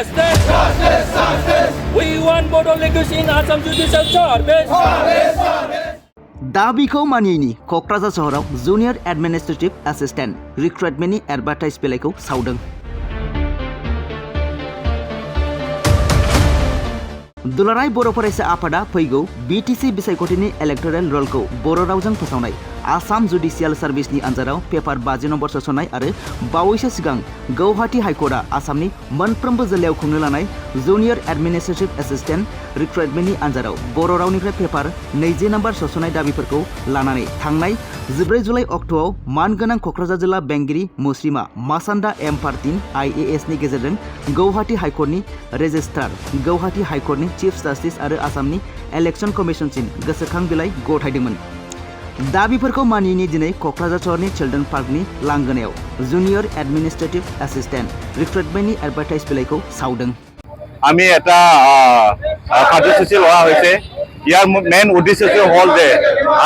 Justice! Justice! Justice! We want Bodo legacy in Assam Judicial Service! दाबिखौ मानियैनि क'क्राझार सहराव junior administrative assistant रिक्रुटमेन्टनि advertise बिलाइखौ सावदों। दुलाराय बर' फरायसा आफादा फैगौ BTC बिसायख'थिनि इलेक्टरेल रलखौ बर' रावजों फोसावनाय आसाम जुडिशियेल सार्भिसनि आन्जादाव पेपार 50 नम्बर सोसननाय आरो बावैसो सिगां गौहाटी हाइकर्टआ आसामनि मोनफ्रोमबो जिल्लायाव खुंनो लानाय जुनियर एडमिनिस्ट्रेटिभ एसिस्टेन्ट रिक्रुटमेन्टनि आन्जादाव बर' रावनिफ्राय पेपार 20 नम्बर सोसननाय दाबिफोरखौ लानानै थांनाय 14 जुलाइ अक्ट'आव मानगोनां क'क्राझार जिल्ला बेंगिरि मुस्रिमा मासान्दा एम पार्टिन IAS नि गेजेरजों गौहाटी हाइकर्टनि रेजिस्ट्रार गौहाटी हाइकर्टनि चिफ जास्टिस आरो आसामनि इलेक्शन कमिशनसिम गोसोखां बिलाइ गथायदोंमोन। दाबिफोरखौ मानियैनि दिनै क'क्राझार सहरनि चिल्ड्रेन पार्कनि लांगोनायाव जुनियर एडमिनिस्ट्रेटिभ एसिस्टेन्ट रिक्रुटमेन्टनि एडभार्टाइज बिलाइखौ सावदों। আমি এটা কাৰ্যসূচী লোৱা হৈছে। ইয়াৰ মেইন উদ্দেশ্যটো হ'ল যে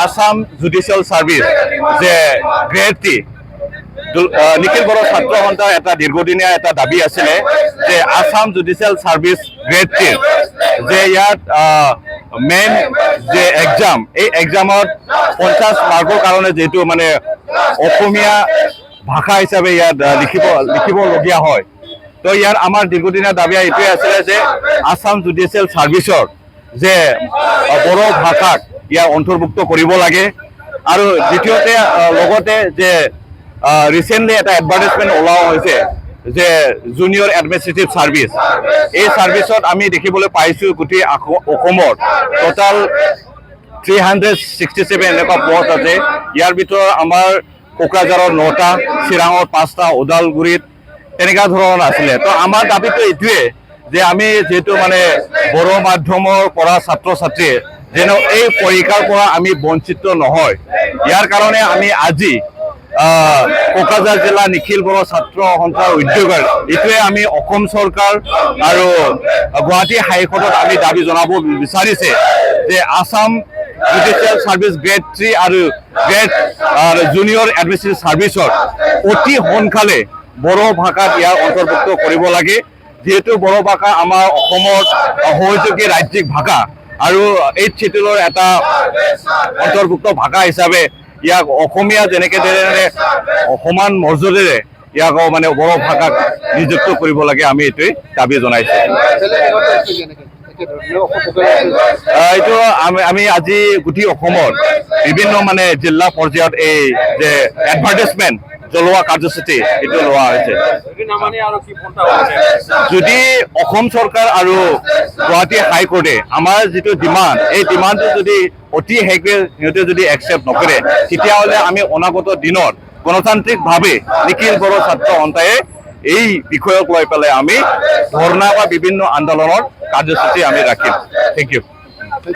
আসাম জুডিচিয়েল সাৰ্ভিস যে গ্ৰেড 3 নিখিল বড়ো ছাত্ৰ সন্থাৰ এটা দীৰ্ঘদিনীয়া এটা দাবী আছিলে যে আসাম জুডিচিয়েল সাৰ্ভিস গ্ৰেড 3 যে ইয়াত মেইন যে এক্সাম এই এক্সামত 50 মাৰ্কৰ কাৰণে যেটো মানে অসমীয়া ভাষা হিচাপে ইয়াত লিখিবলগীয়া হয়। তো ইয়াৰ আমাৰ দীৰ্ঘদিনীয়া দাবী এইটোৱে আছিলে যে আসাম জুডিচিয়েল সাৰ্ভিসৰ যে বড়ো ভাষাক ইয়াৰ অন্তৰ্ভুক্ত কৰিব লাগে আৰু দ্বিতীয়তে লগতে যে ৰিসেন্টলি এটা এডভাৰ্টাইজমেন্ট ওলোৱা হৈছে যে জুনিয়ৰ এডমিনিষ্ট্ৰেটিভ সাৰ্ভিস এই সাৰ্ভিসত আমি দেখিবলৈ পাইছো গোটেই অসমৰ টোটাল 367 এনেকুৱা পদ আছে। ইয়াৰ ভিতৰত আমাৰ কোকৰাঝাৰৰ 9টা, চিৰাঙৰ 5টা, ওদালগুৰিত তেনেকুৱা ধৰণৰ আছিলে। তো আমাৰ দাবীটো এইটোৱে যে আমি যেহেতু মানে বড়ো মাধ্যমৰ পৰা ছাত্ৰ ছাত্ৰী যেন এই পৰীক্ষাৰ পৰা আমি বঞ্চিত নহয়, ইয়াৰ কাৰণে আমি আজি কোকৰাঝাৰ জিলা নিখিল বড়ো ছাত্ৰ সন্থাৰ উদ্যোগৰ এইটোৱে আমি অসম চৰকাৰ আৰু গুৱাহাটী হাইকোৰ্টত আমি দাবী জনাব বিচাৰিছে যে আসাম জুডিচিয়েল সাৰ্ভিস গ্ৰেড 3 আৰু গ্ৰেড জুনিয়ৰ এডমিনিষ্ট্ৰেটিভ সাৰ্ভিসৰ অতি সোনকালে বড়ো ভাষাত ইয়াৰ অন্তৰ্ভুক্ত কৰিব লাগে। যেহেতু বড়ো ভাষা আমাৰ অসমৰ সহযোগী ৰাজ্যিক ভাষা আৰু এই চিটুলৰ এটা অন্তৰ্ভুক্ত ভাষা হিচাপে ইয়াক অসমীয়া যেনেকে সমান মৰ্যাদাৰে ইয়াক মানে বড়ো ভাষাক নিযুক্ত কৰিব লাগে, আমি এইটোৱে দাবী জনাইছোঁ। এইটো আমি আজি গোটেই অসমৰ বিভিন্ন মানে জিলা পৰ্যায়ত এই যে এডভাৰ্টাইজমেন্ট জ্বলোৱা কাৰ্যসূচী এইটো লোৱা হৈছে। যদি অসম চৰকাৰ আৰু গুৱাহাটী হাইকোৰ্টে আমাৰ যিটো ডিমাণ্ড এই ডিমাণ্ডটো যদি অতি শীঘ্ৰে সিহঁতে যদি একচেপ্ট নকৰে তেতিয়াহ'লে আমি অনাগত দিনত গণতান্ত্ৰিকভাৱে নিখিল বড়ো ছাত্ৰ সন্থাই এই বিষয়ক লৈ পেলাই আমি ধৰ্ণা বা বিভিন্ন আন্দোলনৰ কাৰ্যসূচী আমি ৰাখিম। Thank U.